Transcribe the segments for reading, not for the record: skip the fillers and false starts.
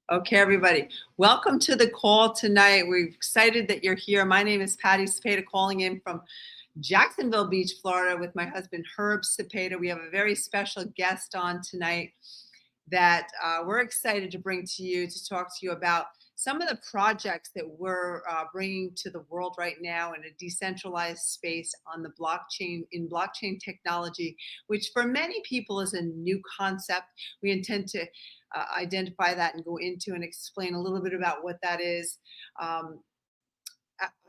Okay, everybody. Welcome to the call tonight. We're excited that you're here. My name is Patty Cepeda, calling in from Jacksonville Beach, Florida, with my husband, Herb Cepeda. We have a very special guest on tonight that we're excited to bring to you to talk to you about some of the projects that we're bringing to the world right now in a decentralized space on the blockchain, in blockchain technology, which for many people is a new concept. We intend to identify that and go into and explain a little bit about what that is. Um,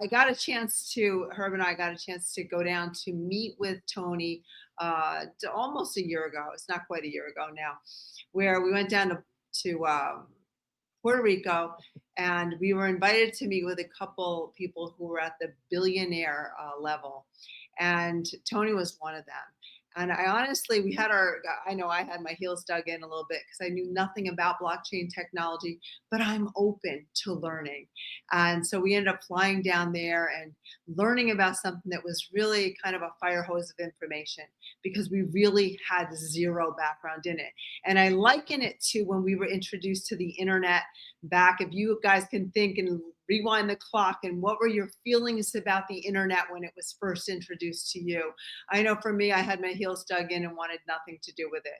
I got a chance to, Herb and I got a chance to go down to meet with Tony almost a year ago. It's not quite a year ago now, where we went down to Puerto Rico, and we were invited to meet with a couple people who were at the billionaire level, and Tony was one of them. And I honestly, I know I had my heels dug in a little bit because I knew nothing about blockchain technology, but I'm open to learning. And so we ended up flying down there and learning about something that was really kind of a fire hose of information because we really had zero background in it. And I liken it to when we were introduced to the internet back. If you guys can think and rewind the clock, and what were your feelings about the internet when it was first introduced to you? I know for me, I had my heels dug in and wanted nothing to do with it.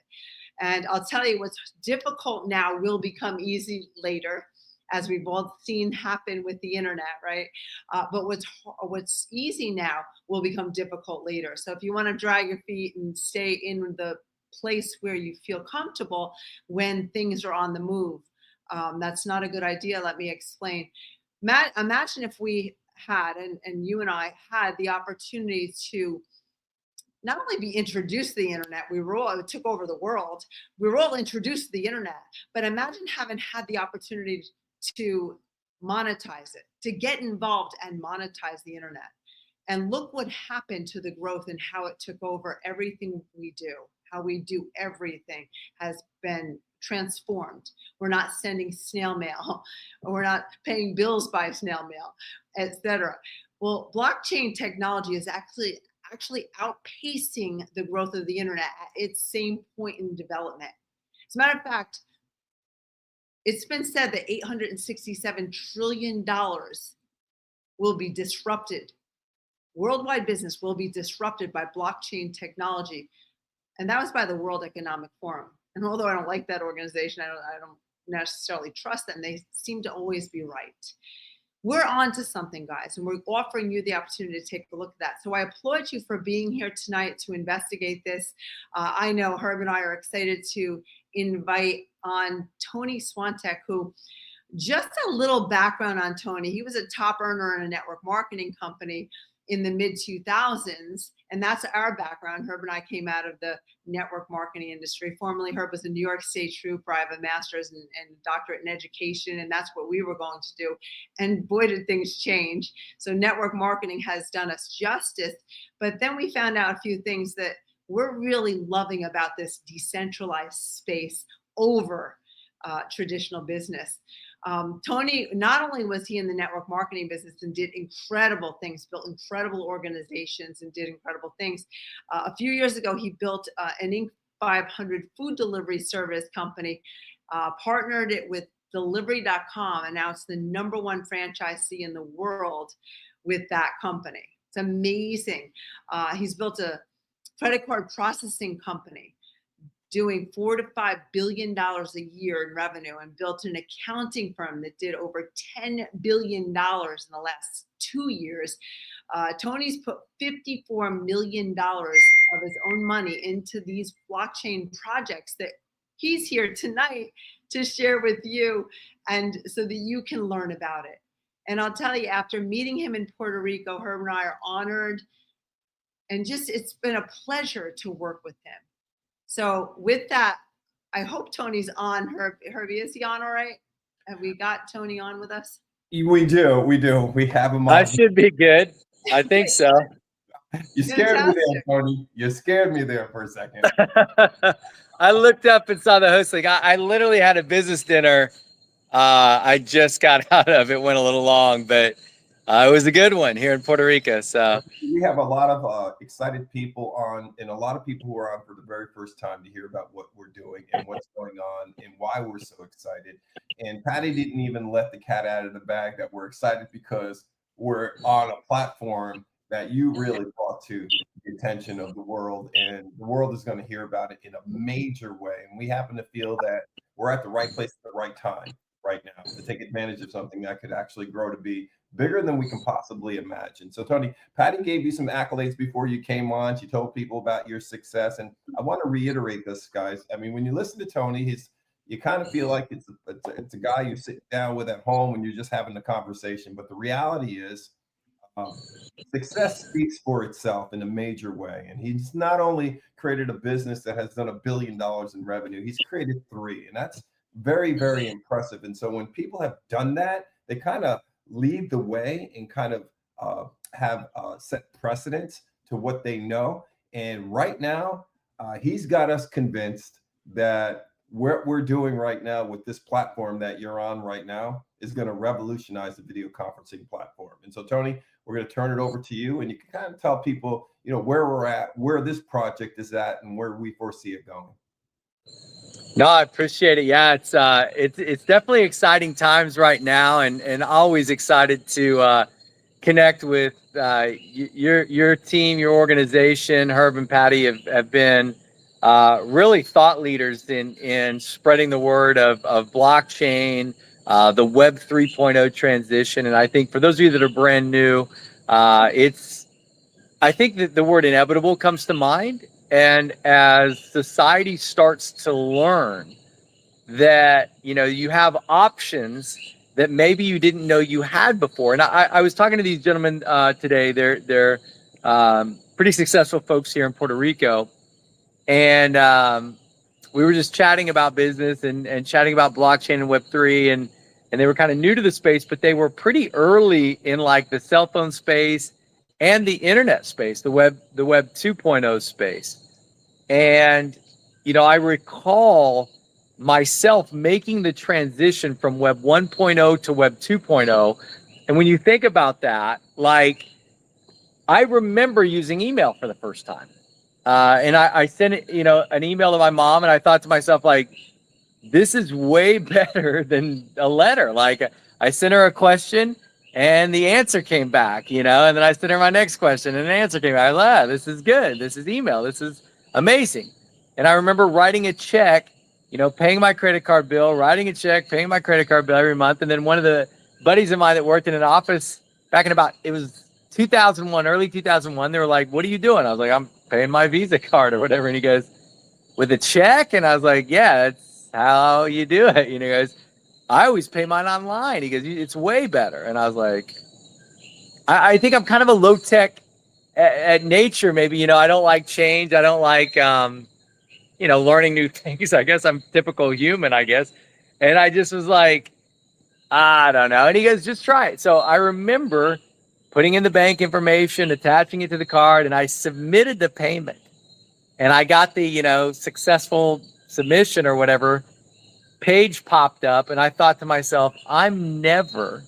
And I'll tell you, what's difficult now will become easy later, as we've all seen happen with the internet, right? But what's easy now will become difficult later. So if you want to drag your feet and stay in the place where you feel comfortable when things are on the move, that's not a good idea. Let me explain. Imagine if we had, and you and I had the opportunity to not only be introduced to the internet, it took over the world. We were all introduced to the internet, but imagine having had the opportunity to monetize it, to get involved and monetize the internet. And look what happened to the growth and how it took over everything we do. How we do everything has been transformed. We're not sending snail mail, or we're not paying bills by snail mail, etc. Well, blockchain technology is actually outpacing the growth of the internet at its same point in development. As a matter of fact, it's been said that $867 trillion will be disrupted. Worldwide business will be disrupted by blockchain technology. And that was by the World Economic Forum. And although I don't like that organization, I don't necessarily trust them, they seem to always be right. We're on to something, guys, and we're offering you the opportunity to take a look at that. So I applaud you for being here tonight to investigate this. I know Herb and I are excited to invite on Tony Swantek, who, just a little background on Tony. He was a top earner in a network marketing company in the mid 2000s. And that's our background. Herb and I came out of the network marketing industry. Formerly, Herb was a New York State trooper. I have a master's and doctorate in education, and that's what we were going to do. And boy, did things change. So network marketing has done us justice. But then we found out a few things that we're really loving about this decentralized space over traditional business. Tony, not only was he in the network marketing business and did incredible things, built incredible organizations and did incredible things. A few years ago, he built an Inc. 500 food delivery service company, partnered it with delivery.com, and now it's the #1 franchisee in the world with that company. It's amazing. He's built a credit card processing company doing $4 to $5 billion a year in revenue, and built an accounting firm that did over $10 billion in the last 2 years. Tony's put $54 million of his own money into these blockchain projects that he's here tonight to share with you, and so that you can learn about it. And I'll tell you, after meeting him in Puerto Rico, Herb and I are honored, and it's been a pleasure to work with him. So with that, I hope Tony's on. Herbie, is he on all right? Have we got Tony on with us? We do. We have him on. That should be good. I think so. You scared me there, Tony. You scared me there for a second. I looked up and saw the host. Like I literally had a business dinner. I just got out of it. Went a little long, but It was a good one here in Puerto Rico. So we have a lot of excited people on, and a lot of people who are on for the very first time to hear about what we're doing and what's going on and why we're so excited. And Patty didn't even let the cat out of the bag that we're excited because we're on a platform that you really brought to the attention of the world, and the world is going to hear about it in a major way. And we happen to feel that we're at the right place at the right time right now to take advantage of something that could actually grow to be bigger than we can possibly imagine. So Tony, Patty gave you some accolades before you came on. She told people about your success. And I want to reiterate this, guys. I mean, when you listen to Tony, you kind of feel like it's a guy you sit down with at home when you're just having a conversation. But the reality is success speaks for itself in a major way. And he's not only created a business that has done $1 billion in revenue, he's created 3. And that's very, very impressive. And so when people have done that, they kind of lead the way and kind of have set precedents to what they know. And right now, he's got us convinced that what we're doing right now with this platform that you're on right now is going to revolutionize the video conferencing platform. And so, Tony, we're going to turn it over to you, and you can kind of tell people, you know, where we're at, where this project is at, and where we foresee it going. no, I appreciate it. Yeah, it's definitely exciting times right now, and always excited to connect with your team, your organization. Herb and Patty have been really thought leaders in spreading the word of blockchain, the Web 3.0 transition. And I think for those of you that are brand new, I think that the word inevitable comes to mind. And as society starts to learn that, you know, you have options that maybe you didn't know you had before. And I was talking to these gentlemen today. They're pretty successful folks here in Puerto Rico. And we were just chatting about business and chatting about blockchain and Web3. And they were kind of new to the space, but they were pretty early in like the cell phone space and the internet space, the Web 2.0 space. And, you know, I recall myself making the transition from Web 1.0 to Web 2.0. And when you think about that, like, I remember using email for the first time. And I sent, you know, an email to my mom, and I thought to myself, like, this is way better than a letter. Like, I sent her a question and the answer came back, you know, and then I sent her my next question and an answer came back. Ah, this is good. This is email. This is amazing. And I remember writing a check, you know, paying my credit card bill, writing a check, paying my credit card bill every month. And then one of the buddies of mine that worked in an office back in it was 2001, early 2001. They were like, what are you doing? I was like, I'm paying my Visa card or whatever. And he goes, with a check? And I was like, yeah, that's how you do it. You know, he goes, I always pay mine online. He goes, it's way better. And I was like, I think I'm kind of a low tech at nature. Maybe, you know, I don't like change. I don't like, you know, learning new things. I guess I'm typical human, I guess. And I just was like, I don't know. And he goes, just try it. So I remember putting in the bank information, attaching it to the card, and I submitted the payment. And I got the, you know, successful submission or whatever. Page popped up, and I thought to myself, I'm never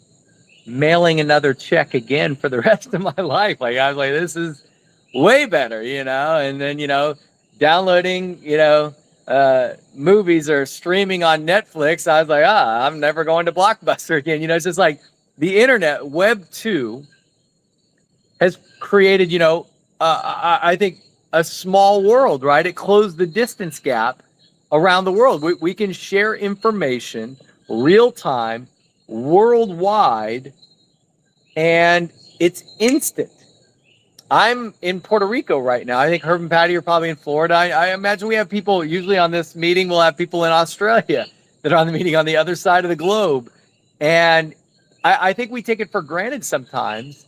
mailing another check again for the rest of my life. Like, I was like, this is way better, you know. And then, you know, downloading, you know, movies or streaming on Netflix, I was like, I'm never going to Blockbuster again. You know, it's just like the internet, Web 2, has created, you know, I think a small world, right? It closed the distance gap around the world. We can share information real time, worldwide, and it's instant. I'm in Puerto Rico right now. I think Herb and Patty are probably in Florida. I imagine we have people, usually on this meeting, we'll have people in Australia that are on the meeting on the other side of the globe. And I think we take it for granted sometimes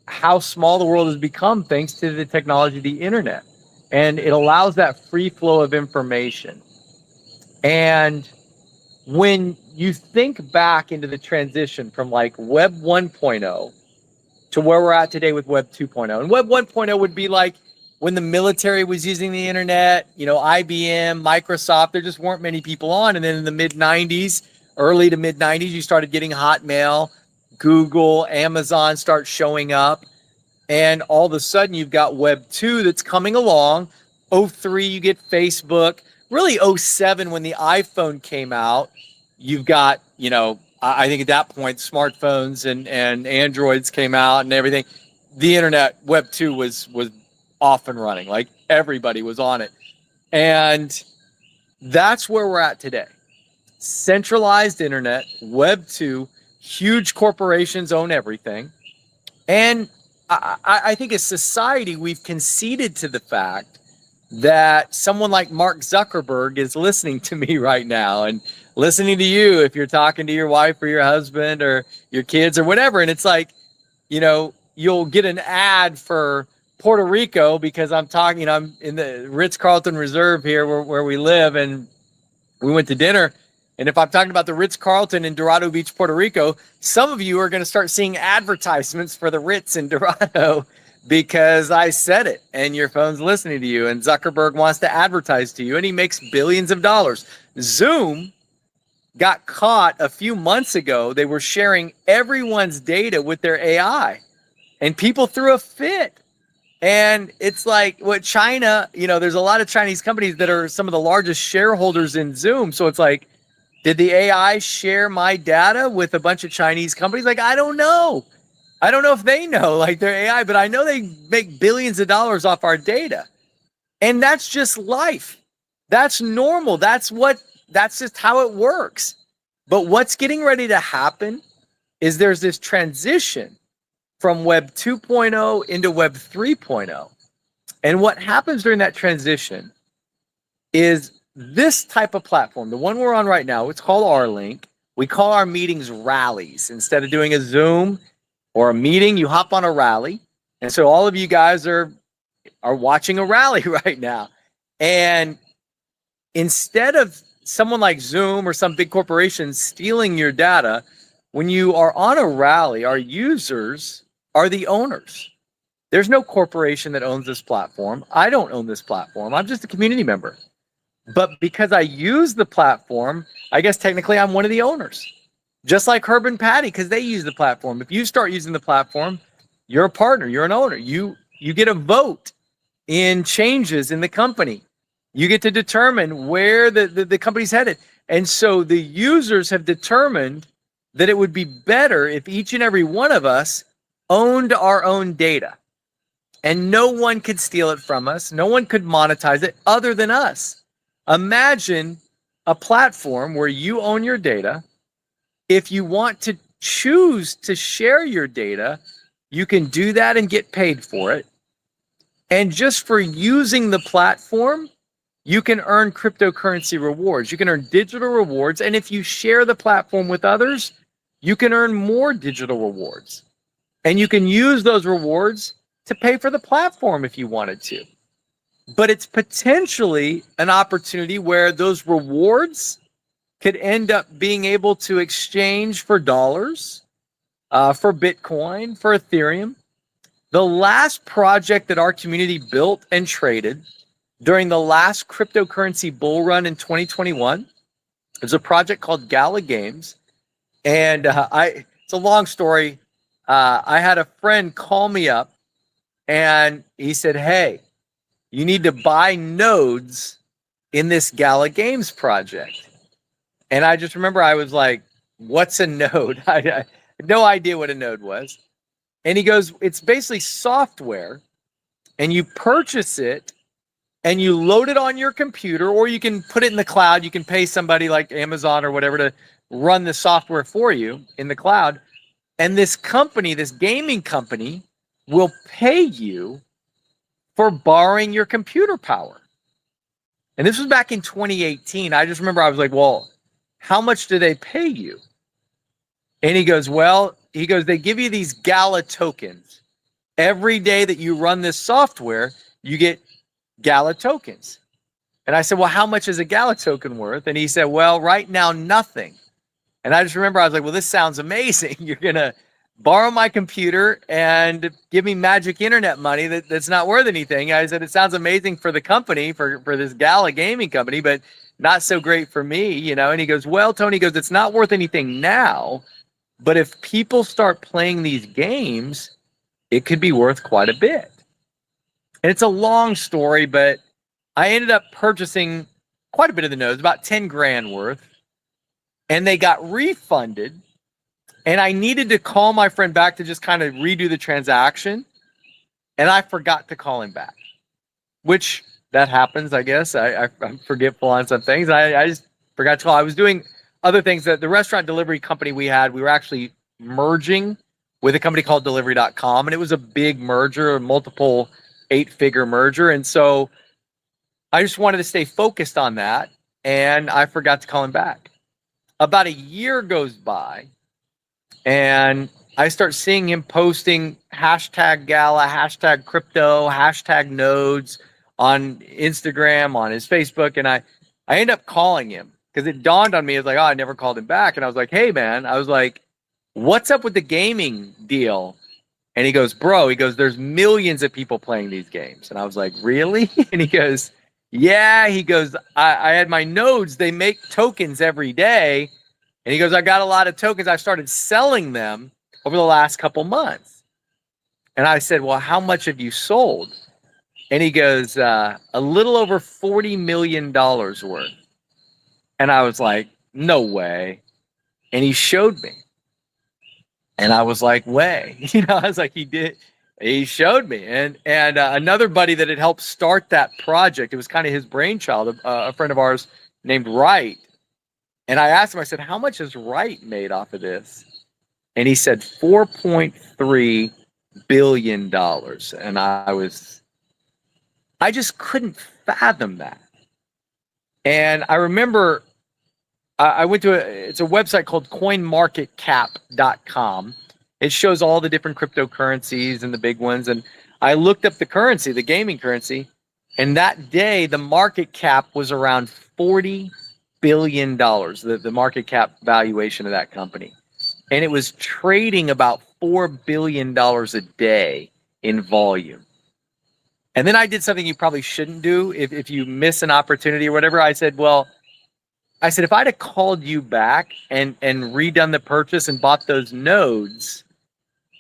how small the world has become thanks to the technology of the internet. And it allows that free flow of information. And when you think back into the transition from like Web 1.0 to where we're at today with Web 2.0, and Web 1.0 would be like when the military was using the internet, you know, IBM, Microsoft, there just weren't many people on. And then in the mid 90s, early to mid 90s, you started getting Hotmail, Google, Amazon start showing up. And all of a sudden you've got Web 2 that's coming along. '03, you get Facebook. Really '07 when the iPhone came out, you've got, I think at that point, smartphones and Androids came out and everything. The internet, Web 2 was off and running. Like everybody was on it. And that's where we're at today. Centralized internet, Web 2, huge corporations own everything. And I think as society, we've conceded to the fact that someone like Mark Zuckerberg is listening to me right now and listening to you if you're talking to your wife or your husband or your kids or whatever. And it's like, you'll get an ad for Puerto Rico because I'm talking, I'm in the Ritz-Carlton Reserve here where we live, and we went to dinner. And if I'm talking about the Ritz-Carlton in Dorado Beach, Puerto Rico, some of you are going to start seeing advertisements for the Ritz in Dorado because I said it and your phone's listening to you and Zuckerberg wants to advertise to you and he makes billions of dollars. Zoom got caught a few months ago. They were sharing everyone's data with their AI and people threw a fit. And it's like what China, there's a lot of Chinese companies that are some of the largest shareholders in Zoom. So it's like, did the AI share my data with a bunch of Chinese companies? Like, I don't know. I don't know if they know, like their AI, but I know they make billions of dollars off our data. And that's just life. That's normal. That's just how it works. But what's getting ready to happen is there's this transition from Web 2.0 into Web 3.0. And what happens during that transition is this type of platform, the one we're on right now, it's called R-Link. We call our meetings rallies. Instead of doing a Zoom or a meeting, you hop on a rally. And so all of you guys are watching a rally right now. And instead of someone like Zoom or some big corporation stealing your data, when you are on a rally, our users are the owners. There's no corporation that owns this platform. I don't own this platform. I'm just a community member. But because I use the platform, I guess technically I'm one of the owners. Just like Herb and Patty, because they use the platform. If you start using the platform, you're a partner, you're an owner. You get a vote in changes in the company. You get to determine where the company's headed. And so the users have determined that it would be better if each and every one of us owned our own data. And no one could steal it from us. No one could monetize it other than us. Imagine a platform where you own your data. If you want to choose to share your data, you can do that and get paid for it. And just for using the platform, you can earn cryptocurrency rewards. You can earn digital rewards. And if you share the platform with others, you can earn more digital rewards. And you can use those rewards to pay for the platform if you wanted to. But it's potentially an opportunity where those rewards could end up being able to exchange for dollars, for Bitcoin, for Ethereum. The last project that our community built and traded during the last cryptocurrency bull run in 2021 is a project called Gala Games. And it's a long story. I had a friend call me up and he said, hey, you need to buy nodes in this Gala Games project. And I just remember I was like, what's a node? I had no idea what a node was. And he goes, it's basically software and you purchase it and you load it on your computer, or you can put it in the cloud. You can pay somebody like Amazon or whatever to run the software for you in the cloud. And this company, this gaming company, will pay you for borrowing your computer power. And this was back in 2018. I just remember I was like, well, how much do they pay you? And he goes, they give you these Gala tokens. Every day that you run this software, you get Gala tokens. And I said, well, how much is a Gala token worth? And he said, well, right now, nothing. And I just remember I was like, well, this sounds amazing. You're going to borrow my computer and give me magic internet money that's not worth anything. I said, it sounds amazing for the company, for this Gala gaming company, but not so great for me, And he goes, well, Tony goes, it's not worth anything now, But if people start playing these games, it could be worth quite a bit. And it's a long story, but I ended up purchasing quite a bit of the nodes, about 10 grand worth, and they got refunded. And I needed to call my friend back to just kind of redo the transaction. And I forgot to call him back, which that happens, I guess. I'm forgetful on some things. I just forgot to call. I was doing other things. That the restaurant delivery company we were actually merging with a company called delivery.com. And it was a big merger, a multiple 8-figure merger. And so I just wanted to stay focused on that. And I forgot to call him back. About a year goes by, and I start seeing him posting hashtag gala, hashtag crypto, hashtag nodes on Instagram, on his Facebook. And I end up calling him because it dawned on me. It's like, oh, I never called him back. And I was like, hey, man, I was like, what's up with the gaming deal? And he goes, bro, there's millions of people playing these games. And I was like, really? And he goes, yeah. He goes, I had my nodes. They make tokens every day. And he goes, I got a lot of tokens. I started selling them over the last couple months. And I said, well, how much have you sold? And he goes, a little over $40 million worth. And I was like, no way. And he showed me. And I was like, way. I was like, he showed me. And another buddy that had helped start that project, it was kind of his brainchild, a friend of ours named Wright. And I asked him, I said, how much has Wright made off of this? And he said $4.3 billion. And I just couldn't fathom that. And I remember I went to it's a website called coinmarketcap.com. It shows all the different cryptocurrencies and the big ones. And I looked up the currency, the gaming currency. And that day, the market cap was around $40 billion, the market cap valuation of that company. And it was trading about $4 billion a day in volume. And then I did something you probably shouldn't do if you miss an opportunity or whatever. I said, if I'd have called you back and redone the purchase and bought those nodes,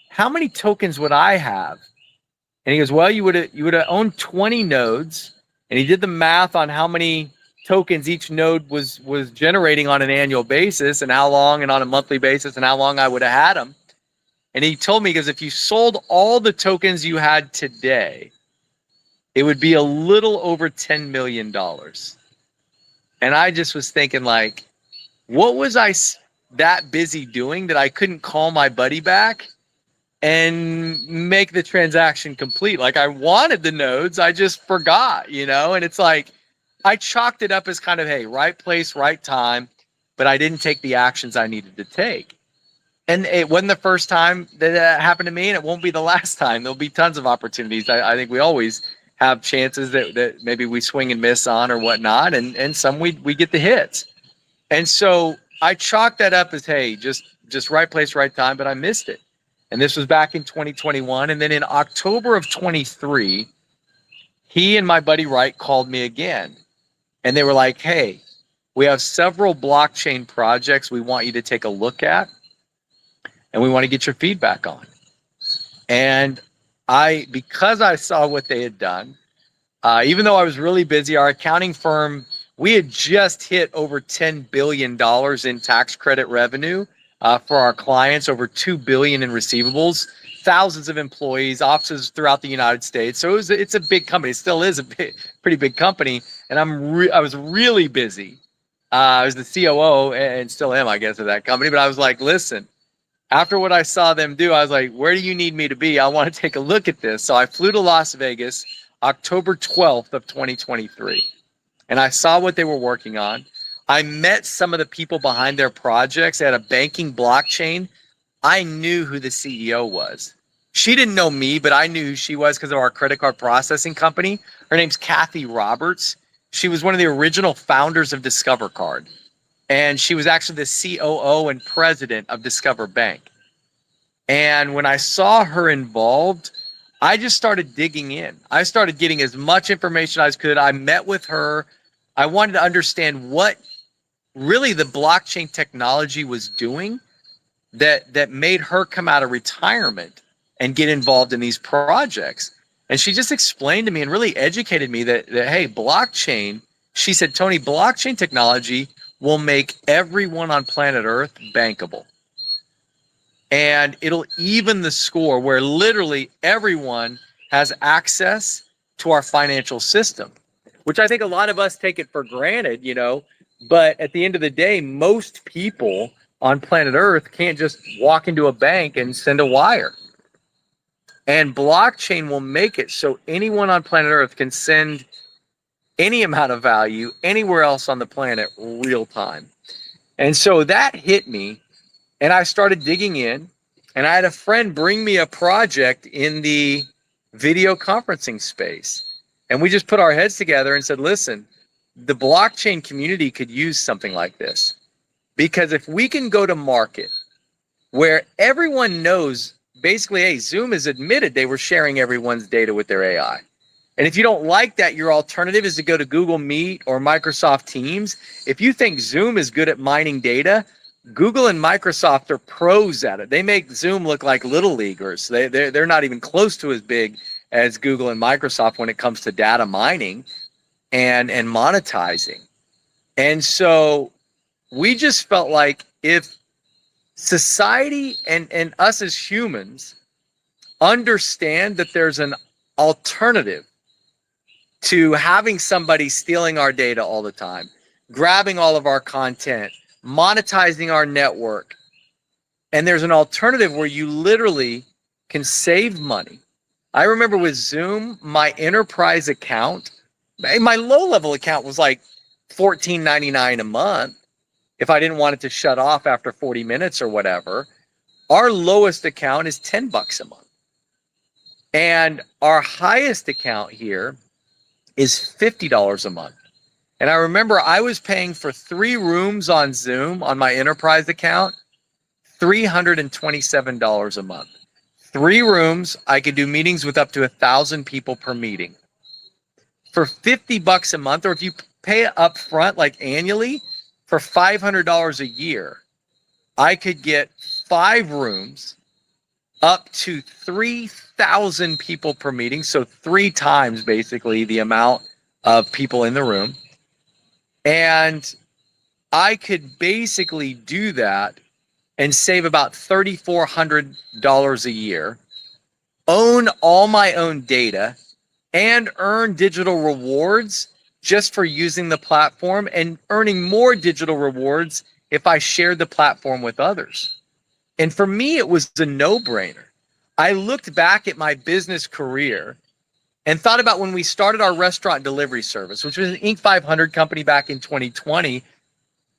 how many tokens would I have? And he goes, well, you would have owned 20 nodes. And he did the math on how many tokens each node was generating on an annual basis and how long, and on a monthly basis, and how long I would have had them. And he told me, because if you sold all the tokens you had today, it would be a little over $10 million. And I just was thinking, like, what was I that busy doing that I couldn't call my buddy back and make the transaction complete? Like, I wanted the nodes, I just forgot, and it's like, I chalked it up as kind of, hey, right place, right time, but I didn't take the actions I needed to take. And it wasn't the first time that happened to me, and it won't be the last time. There'll be tons of opportunities. I think we always have chances that maybe we swing and miss on or whatnot, and some we get the hits. And so I chalked that up as, hey, just right place, right time, but I missed it. And this was back in 2021. And then in October of 23, he and my buddy Wright called me again. And they were like, hey, we have several blockchain projects we want you to take a look at, and we want to get your feedback on. And because I saw what they had done, even though I was really busy, our accounting firm, we had just hit over $10 billion in tax credit revenue for our clients, over $2 billion in receivables, thousands of employees, offices throughout the United States. So it's a big company. It still is a pretty big company. And I was really busy. I was the COO and still am, I guess, of that company. But I was like, listen, after what I saw them do, I was like, where do you need me to be? I want to take a look at this. So I flew to Las Vegas, October 12th of 2023. And I saw what they were working on. I met some of the people behind their projects. They had a banking blockchain. I knew who the CEO was. She didn't know me, but I knew who she was because of our credit card processing company. Her name's Kathy Roberts. She was one of the original founders of Discover Card. And she was actually the COO and president of Discover Bank. And when I saw her involved, I just started digging in. I started getting as much information as I could. I met with her. I wanted to understand what really the blockchain technology was doing. that made her come out of retirement and get involved in these projects. And she just explained to me and really educated me that hey, blockchain, she said, Tony, blockchain technology will make everyone on planet Earth bankable. And it'll even the score where literally everyone has access to our financial system, which I think a lot of us take it for granted, you know, but at the end of the day, most people on planet Earth can't just walk into a bank and send a wire. And blockchain will make it so anyone on planet Earth can send any amount of value anywhere else on the planet real time. And so that hit me, and I started digging in, and I had a friend bring me a project in the video conferencing space. And we just put our heads together and said, listen, the blockchain community could use something like this. Because if we can go to market where everyone knows, basically, hey, Zoom has admitted they were sharing everyone's data with their AI. And if you don't like that, your alternative is to go to Google Meet or Microsoft Teams. If you think Zoom is good at mining data, Google and Microsoft are pros at it. They make Zoom look like little leaguers. They're not even close to as big as Google and Microsoft when it comes to data mining and monetizing. And so we just felt like if society and us as humans understand that there's an alternative to having somebody stealing our data all the time, grabbing all of our content, monetizing our network, and there's an alternative where you literally can save money. I remember with Zoom, my enterprise account, my low-level account was like $14.99 a month if I didn't want it to shut off after 40 minutes or whatever. Our lowest account is $10 a month. And our highest account here is $50 a month. And I remember I was paying for 3 rooms on Zoom on my enterprise account, $327 a month. 3 rooms, I could do meetings with up to 1,000 people per meeting. For $50 a month, or if you pay it up front, like annually, for $500 a year, I could get 5 rooms, up to 3,000 people per meeting. So 3 times basically the amount of people in the room. And I could basically do that and save about $3,400 a year, own all my own data, and earn digital rewards just for using the platform, and earning more digital rewards if I shared the platform with others. And for me, it was a no-brainer. I looked back at my business career and thought about when we started our restaurant delivery service, which was an Inc. 500 company back in 2020.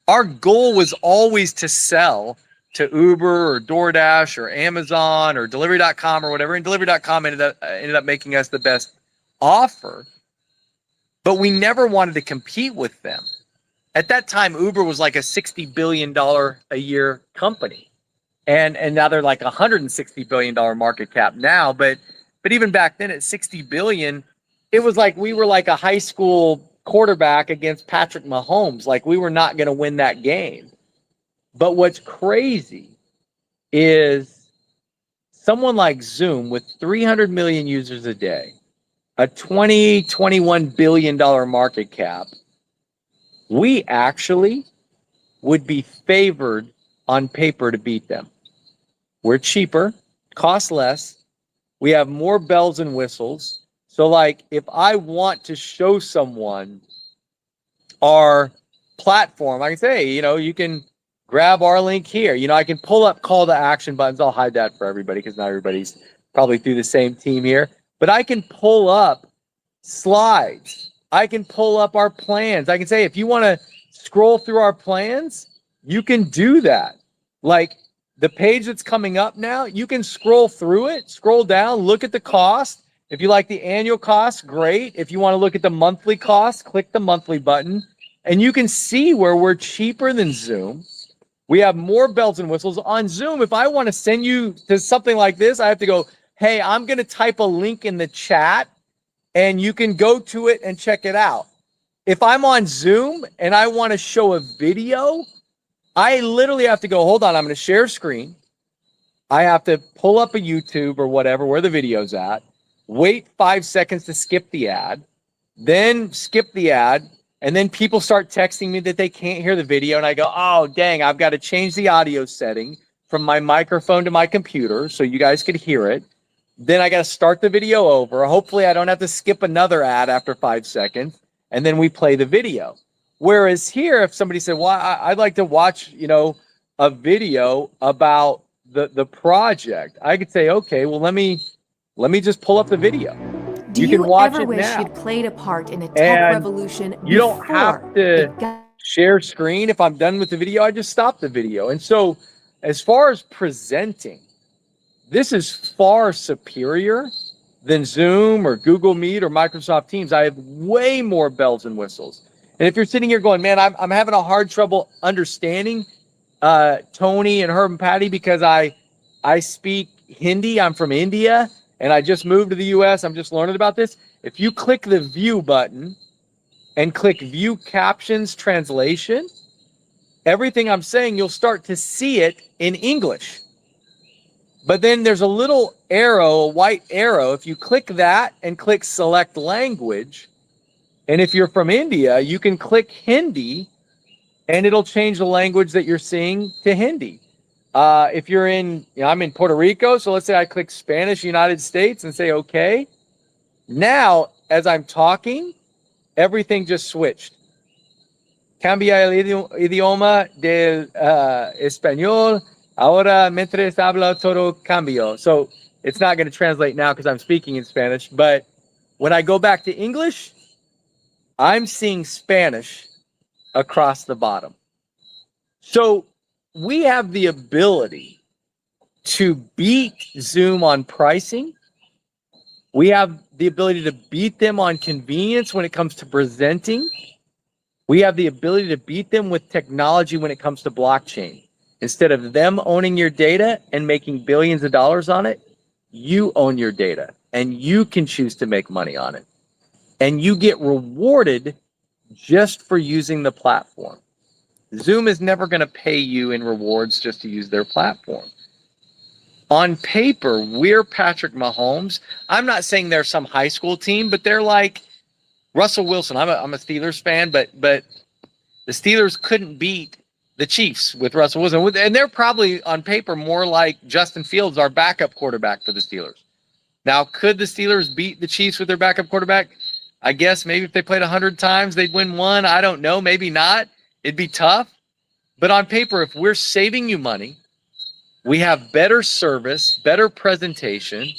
Our goal was always to sell to Uber or DoorDash or Amazon or Delivery.com or whatever. And Delivery.com ended up making us the best offer. But we never wanted to compete with them. At that time, Uber was like a $60 billion a year company. And now they're like $160 billion market cap now. But even back then at $60 billion, it was like we were like a high school quarterback against Patrick Mahomes. Like we were not going to win that game. But what's crazy is someone like Zoom with 300 million users a day, a $21 billion market cap, we actually would be favored on paper to beat them. We're cheaper, cost less. We have more bells and whistles. So like if I want to show someone our platform, I can say, hey, you can grab our link here. I can pull up call to action buttons. I'll hide that for everybody because not everybody's probably through the same team here. But I can pull up slides. I can pull up our plans. I can say, if you want to scroll through our plans, you can do that. Like the page that's coming up now, you can scroll through it, scroll down, look at the cost. If you like the annual cost, great. If you want to look at the monthly cost, click the monthly button. And you can see where we're cheaper than Zoom. We have more bells and whistles. On Zoom, if I want to send you to something like this, I have to go, hey, I'm going to type a link in the chat and you can go to it and check it out. If I'm on Zoom and I want to show a video, I literally have to go, hold on, I'm going to share screen. I have to pull up a YouTube or whatever where the video's at, wait 5 seconds to skip the ad, then skip the ad, and then people start texting me that they can't hear the video, and I go, oh, dang, I've got to change the audio setting from my microphone to my computer so you guys could hear it. Then I got to start the video over. Hopefully I don't have to skip another ad after 5 seconds, and then we play the video. Whereas here, if somebody said, well, I'd like to watch, a video about the project, I could say, okay, well, let me just pull up the video. Do you you can watch ever it wish now. you'd played a part in a tech And revolution you don't have before to it got- share screen. If I'm done with the video, I just stop the video. And so as far as presenting, this is far superior than Zoom or Google Meet or Microsoft Teams. I have way more bells and whistles. And if you're sitting here going, man, I'm having a hard trouble understanding Tony and Herb and Patty because I speak Hindi. I'm from India and I just moved to the US. I'm just learning about this. If you click the view button and click view captions translation, everything I'm saying, you'll start to see it in English. But then there's a little arrow, a white arrow. If you click that and click select language, and if you're from India, you can click Hindi and it'll change the language that you're seeing to Hindi. If you're I'm in Puerto Rico, so let's say I click Spanish, United States, and say, okay. Now, as I'm talking, everything just switched. Cambia el idioma del español. Ahora mientras habla todo cambio. So it's not going to translate now because I'm speaking in Spanish. But when I go back to English, I'm seeing Spanish across the bottom. So we have the ability to beat Zoom on pricing. We have the ability to beat them on convenience when it comes to presenting. We have the ability to beat them with technology when it comes to blockchain. Instead of them owning your data and making billions of dollars on it, you own your data and you can choose to make money on it. And you get rewarded just for using the platform. Zoom is never going to pay you in rewards just to use their platform. On paper, we're Patrick Mahomes. I'm not saying they're some high school team, but they're like Russell Wilson. I'm a Steelers fan, but the Steelers couldn't beat the Chiefs with Russell Wilson. And they're probably on paper more like Justin Fields, our backup quarterback for the Steelers. Now, could the Steelers beat the Chiefs with their backup quarterback? I guess maybe if they played 100 times, they'd win one. I don't know. Maybe not. It'd be tough. But on paper, if we're saving you money, we have better service, better presentation,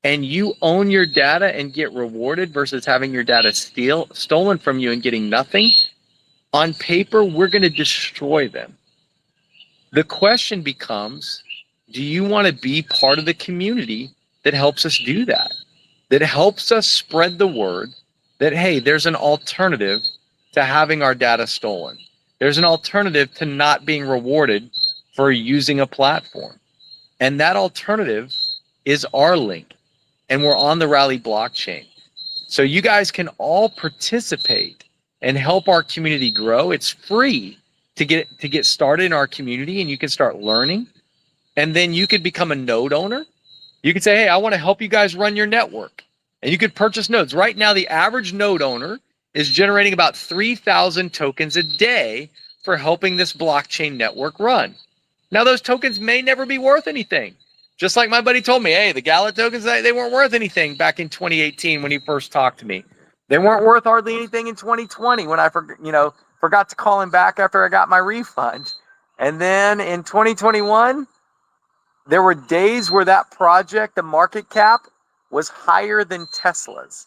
and you own your data and get rewarded versus having your data stolen from you and getting nothing, on paper, we're going to destroy them. The question becomes, do you want to be part of the community that helps us do that? That helps us spread the word that, hey, there's an alternative to having our data stolen. There's an alternative to not being rewarded for using a platform. And that alternative is our link. And we're on the Rally blockchain. So you guys can all participate and help our community grow. It's free to get started in our community, and you can start learning. And then you could become a node owner. You could say, hey, I want to help you guys run your network. And you could purchase nodes. Right now, the average node owner is generating about 3,000 tokens a day for helping this blockchain network run. Now, those tokens may never be worth anything. Just like my buddy told me, hey, the Gallet tokens, they weren't worth anything back in 2018 when he first talked to me. They weren't worth hardly anything in 2020 when I forgot to call him back after I got my refund. And then in 2021, there were days where that project, the market cap, was higher than Tesla's.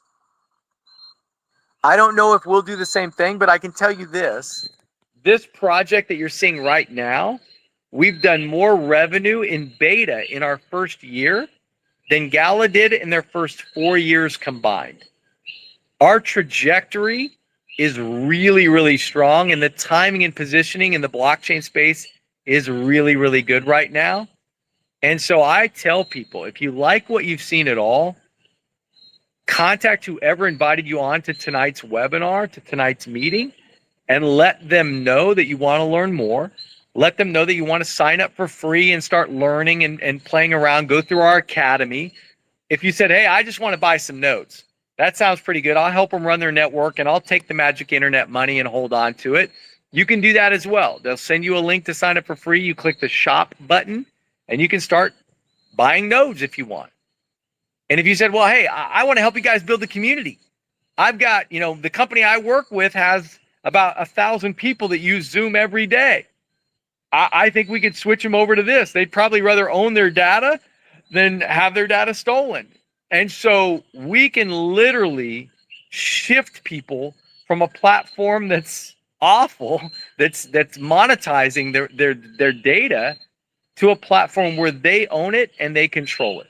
I don't know if we'll do the same thing, but I can tell you this. This project that you're seeing right now, we've done more revenue in beta in our first year than Gala did in their first 4 years combined. Our trajectory is really, really strong, and the timing and positioning in the blockchain space is really, really good right now. And so I tell people, if you like what you've seen at all, contact whoever invited you on to tonight's webinar, to tonight's meeting, and let them know that you want to learn more. let them know that you want to sign up for free and start learning and playing around, go through our academy. If you said, hey, I just want to buy some notes, that sounds pretty good. I'll help them run their network and I'll take the magic internet money and hold on to it. You can do that as well. They'll send you a link to sign up for free. You click the shop button and you can start buying nodes if you want. And if you said, well, hey, I want to help you guys build the community. I've got, the company I work with has about 1,000 people that use Zoom every day. I think we could switch them over to this. They'd probably rather own their data than have their data stolen. And so we can literally shift people from a platform that's awful, that's monetizing their data, to a platform where they own it and they control it.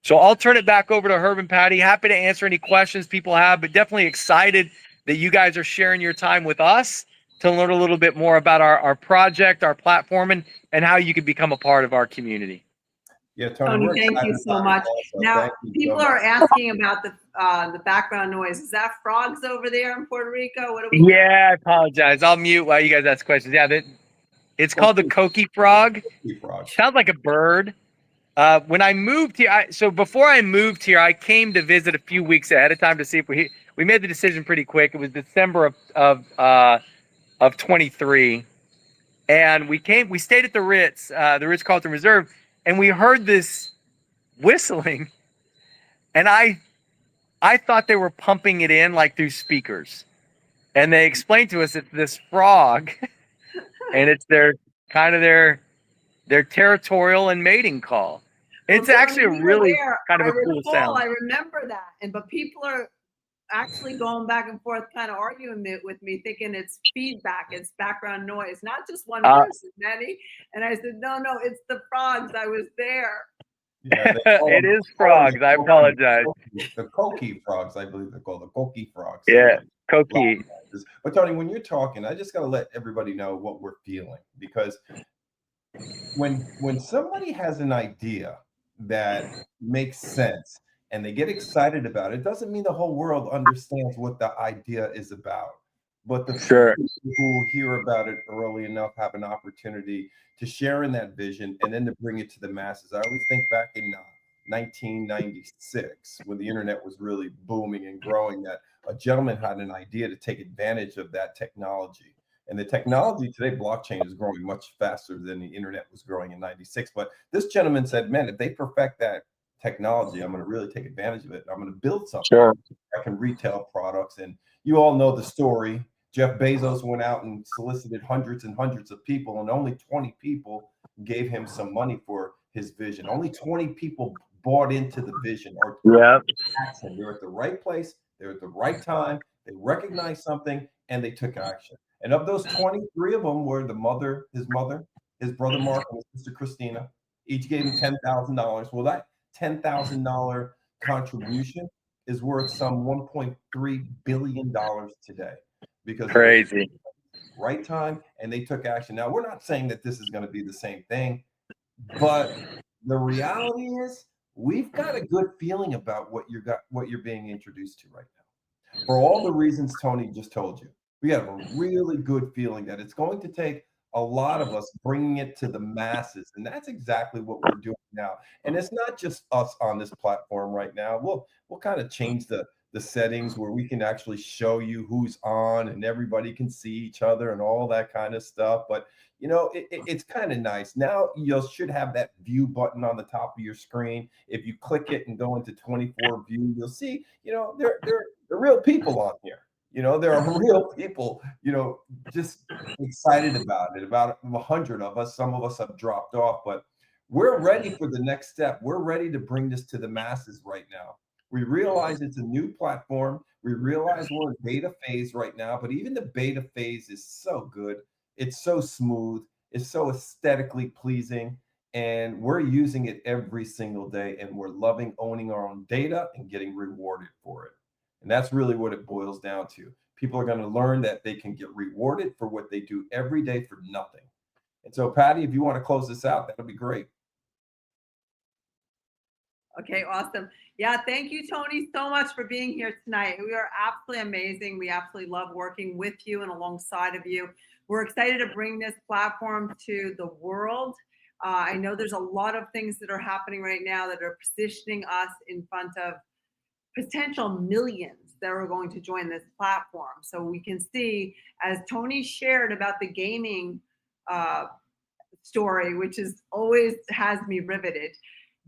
So I'll turn it back over to Herb and Patty. Happy to answer any questions people have, but definitely excited that you guys are sharing your time with us to learn a little bit more about our project, our platform, and how you can become a part of our community. Yeah, Tony, Thank you so much. Now, people are asking about the background noise. Is that frogs over there in Puerto Rico? What are we? Yeah, I apologize. I'll mute while you guys ask questions. Yeah, it's called the coqui frog. Sounds like a bird. When I moved here, so before I moved here, I came to visit a few weeks ahead of time to see if we made the decision pretty quick. It was December of 23, and we stayed at the Ritz-Carlton Reserve, and we heard this whistling, and I thought they were pumping it in like through speakers, and they explained to us it's this frog, and it's their territorial and mating call. It's actually a really kind of a cool sound. I remember that, but people are actually going back and forth, kind of arguing with me, thinking it's feedback, it's background noise, not just one person, many. And I said, no, it's the frogs. I was there. Yeah, it is frogs. I apologize. The coqui frogs, I believe they're called the coqui frogs. Yeah, coqui. But Tony, when you're talking, I just got to let everybody know what we're feeling, because when somebody has an idea that makes sense and they get excited about it, doesn't mean the whole world understands what the idea is about. But the people who hear about it early enough have an opportunity to share in that vision and then to bring it to the masses. I always think back in 1996, when the internet was really booming and growing, that a gentleman had an idea to take advantage of that technology. And the technology today, blockchain, is growing much faster than the internet was growing in 96. But this gentleman said, man, if they perfect that technology, I'm going to really take advantage of it. I'm going to build something. Sure. I can retail products. And you all know the story. Jeff Bezos went out and solicited hundreds and hundreds of people, and only 20 people gave him some money for his vision. Only 20 people bought into the vision or action. They're at the right place. They're at the right time. They recognized something and they took action. And of those 23 of them were his mother, his brother Mark, and his sister Christina. Each gave him $10,000. Well, that $10,000 contribution is worth some $1.3 billion today, because crazy right time and they took action. Now, we're not saying that this is going to be the same thing, but the reality is we've got a good feeling about what you're being introduced to right now. For all the reasons Tony just told you, we have a really good feeling that it's going to take a lot of us bringing it to the masses. And that's exactly what we're doing now. And it's not just us on this platform right now. We'll kind of change the settings where we can actually show you who's on and everybody can see each other and all that kind of stuff. But it's kind of nice. Now you should have that view button on the top of your screen. If you click it and go into 24 view, you'll see, they're real people on here. There are real people, just excited about it. About 100 of us. Some of us have dropped off, but we're ready for the next step. We're ready to bring this to the masses right now. We realize it's a new platform. We realize we're in beta phase right now, but even the beta phase is so good. It's so smooth. It's so aesthetically pleasing. And we're using it every single day. And we're loving owning our own data and getting rewarded for it. And that's really what it boils down to. People are going to learn that they can get rewarded for what they do every day for nothing. And so, Patty, if you want to close this out, that'll be great. Okay, awesome. Yeah, thank you, Tony, so much for being here tonight. We are absolutely amazing. We absolutely love working with you and alongside of you. We're excited to bring this platform to the world. I know there's a lot of things that are happening right now that are positioning us in front of potential millions that are going to join this platform. So we can see, as Tony shared about the gaming story, which is always has me riveted.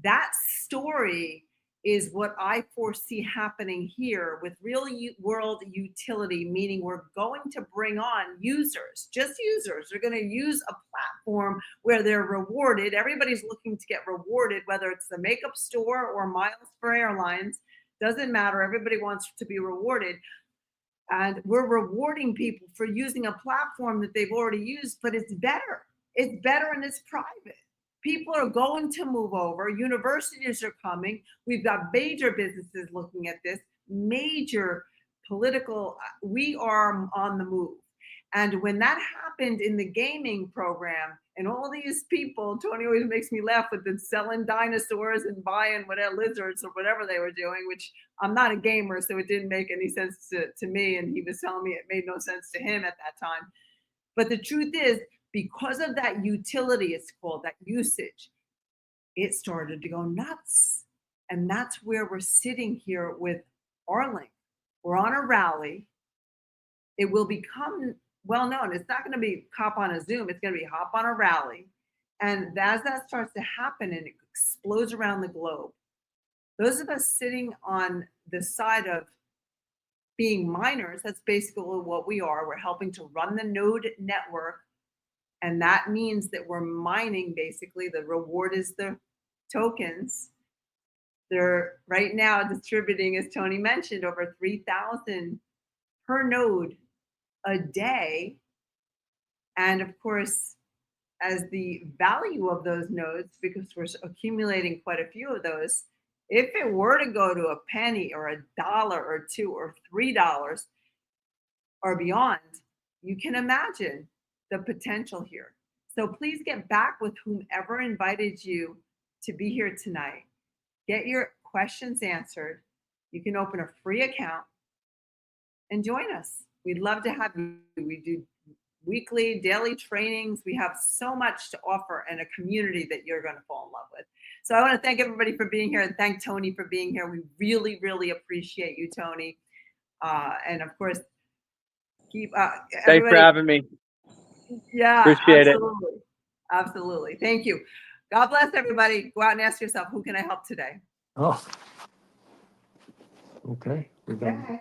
That story is what I foresee happening here with real world utility, meaning we're going to bring on users, just users. They're going to use a platform where they're rewarded. Everybody's looking to get rewarded, whether it's the makeup store or miles for airlines, doesn't matter. Everybody wants to be rewarded. And we're rewarding people for using a platform that they've already used, but it's better. It's better and it's private. People are going to move over. Universities are coming. We've got major businesses looking at this, major political. We are on the move. And when that happened in the gaming program, and all these people, Tony always makes me laugh with them selling dinosaurs and buying whatever lizards or whatever they were doing, which I'm not a gamer, so it didn't make any sense to me. And he was telling me it made no sense to him at that time. But the truth is, because of that utility, it's called that usage, it started to go nuts. And that's where we're sitting here with Arlink. We're on a rally. It will become well known. It's not going to be hop on a Zoom. It's going to be hop on a rally. And as that starts to happen and it explodes around the globe, those of us sitting on the side of being miners, that's basically what we are. We're helping to run the node network. And that means that we're mining, basically. The reward is the tokens. They're right now distributing, as Tony mentioned, over 3,000 per node a day. And of course, as the value of those nodes, because we're accumulating quite a few of those, if it were to go to a penny or $1 or $2 or $3 or beyond, you can imagine the potential here. So please get back with whomever invited you to be here tonight. Get your questions answered. You can open a free account and join us. We'd love to have you. We do weekly, daily trainings. We have so much to offer and a community that you're going to fall in love with. So I want to thank everybody for being here and thank Tony for being here. We really, really appreciate you, Tony. And of course, keep Thanks for having me. Yeah, appreciate absolutely. Absolutely. Thank you. God bless everybody. Go out and ask yourself, who can I help today? Oh. Okay. We're done. Okay.